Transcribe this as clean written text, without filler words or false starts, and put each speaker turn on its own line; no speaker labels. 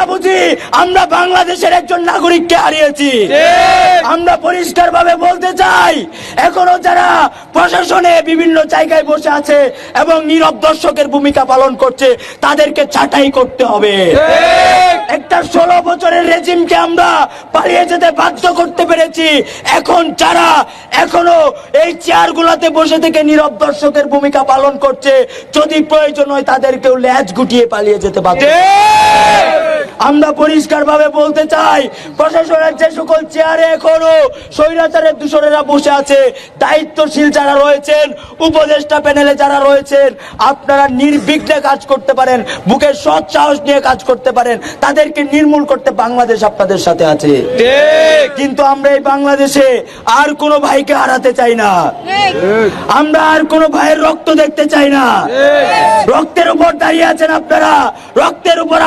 আমরা বুঝি আমরা বাংলাদেশের একজন নাগরিককে হারিয়েছি। আমরা পরিষ্কারভাবে বলতে চাই, এখনো যারা প্রশাসনে বিভিন্ন জায়গায় বসে আছে এবং নীরব দর্শকের ভূমিকা পালন করছে, তাদেরকে ছাঁটাই করতে হবে। একটা 16 বছরের রেজিমকে আমরা পালিয়ে যেতে বাধ্য করতে পেরেছি। এখন যারা এখনো এই চেয়ারগুলোতে বসে থেকে নীরব দর্শকের ভূমিকা পালন করছে, যদি প্রয়োজন হয় তাদেরকেও লেজ গুটিয়ে পালিয়ে যেতে বাধ্য। আমরা পরিষ্কারভাবে বলতে চাই, প্রশাসনের যে সকল চেয়ারে এখনো স্বৈরাচারের দূষণেরা বসে আছে, দায়িত্বশীল যারা রয়েছেন, উপদেষ্টা প্যানেলে যারা রয়েছেন, আপনারা নির্বিঘ্নে কাজ করতে পারেন, বুকের সৎ সাহস নিয়ে কাজ করতে পারেন। তাদেরকে নির্মূল করতে বাংলাদেশ আপনাদের সাথে আছে। কিন্তু আমরা এই বাংলাদেশে আর কোনো ভাইকে হারাতে চাই না। আমরা আর কোনো ভাইয়ের রক্ত দেখতে চাই না। রক্তের উপর দাঁড়িয়ে আছেন আপনারা, রক্তের উপর